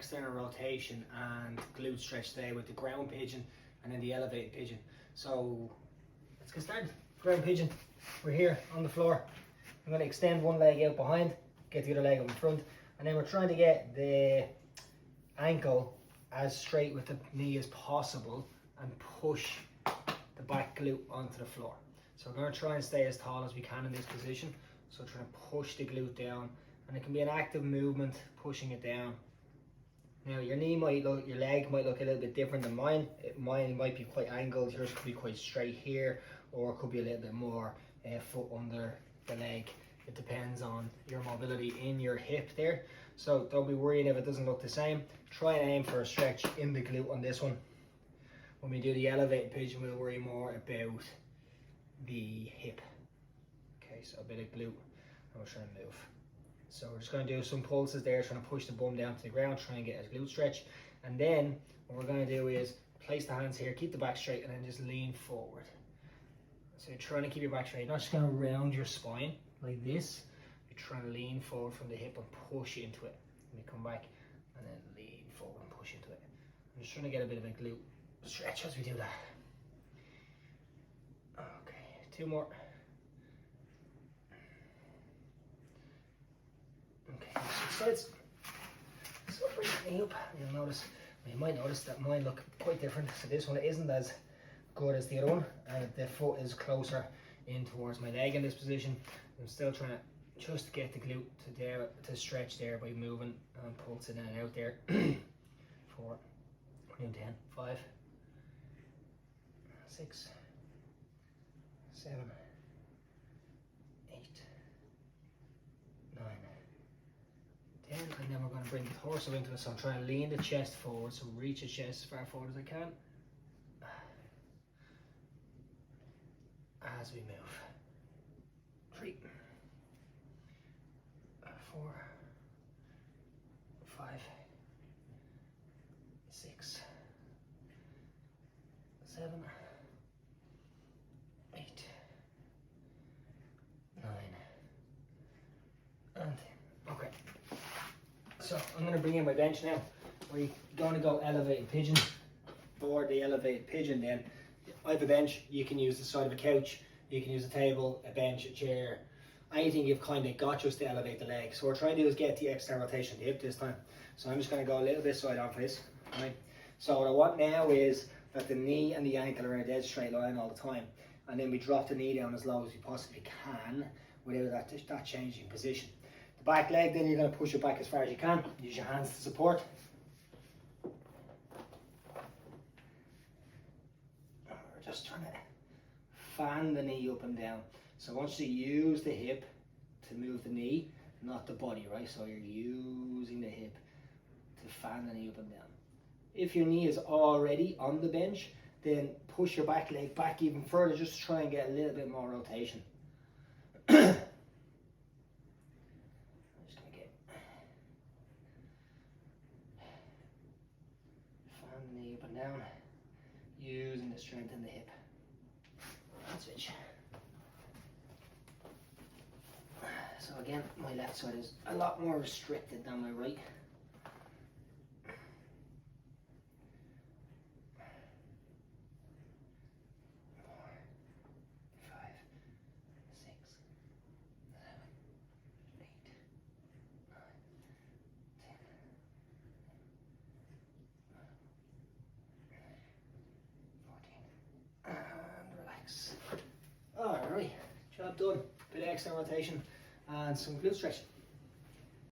external rotation and glute stretch today with the ground pigeon and then the elevated pigeon. So let's get started. Ground pigeon, we're here on the floor. I'm going to extend one leg out behind, get the other leg up in front, and then we're trying to get the ankle as straight with the knee as possible and push the back glute onto the floor. So we're going to try and stay as tall as we can in this position. So trying to push the glute down, and it can be an active movement, pushing it down. Now your knee might look, your leg might look a little bit different than mine. Mine might be quite angled, yours could be quite straight here, or it could be a little bit more foot under the leg. It depends on your mobility in your hip there. So don't be worried if it doesn't look the same. Try and aim for a stretch in the glute on this one. When we do the elevated pigeon, we'll worry more about the hip. Okay, so a bit of glute, and we're trying to move. So we're just going to do some pulses there, trying to push the bum down to the ground, try and get a glute stretch. And then what we're going to do is place the hands here, keep the back straight, and then just lean forward. So you're trying to keep your back straight, not just going to round your spine like this. You're trying to lean forward from the hip and push into it. And you come back and then lean forward and push into it. I'm just trying to get a bit of a glute stretch as we do that. Okay, 2 more. Okay, 6 sides. So bring the knee up. You might notice that mine look quite different. So this one isn't as good as the other one, and the foot is closer in towards my leg in this position. I'm still trying to just get the glute to stretch there by moving and pulsing in and out there. 4, 10, 5, 6, 7, 8, 9, 10, and then we're going to bring the torso into it. So I'm trying to lean the chest forward, so reach the chest as far forward as I can as we move. 3, 4, 5, 6, 7, 8, 9, and 10. Okay. So I'm going to bring in my bench now. We're going to go elevated pigeon. For the elevated pigeon then, I have a bench. You can use the side of a couch, you can use a table, a bench, a chair, anything you've kind of got just to elevate the leg. So what we're trying to do is get the external rotation of the hip this time. So I'm just going to go a little bit side on for this. Right? So what I want now is that the knee and the ankle are in a dead straight line all the time. And then we drop the knee down as low as we possibly can without that changing position. The back leg, then you're going to push it back as far as you can. Use your hands to support. We're just trying to fan the knee up and down. So I want you to use the hip to move the knee, not the body, right? So you're using the hip to fan the knee up and down. If your knee is already on the bench, then push your back leg back even further just to try and get a little bit more rotation. I'm just going to get fan the knee up and down, using the strength in the hip. And switch. So again, my left side is a lot more restricted than my right. 4, 5, 6, 7, 8, 9, 10, 14, and relax. Alright, job done. Bit of external rotation and some glute stretch.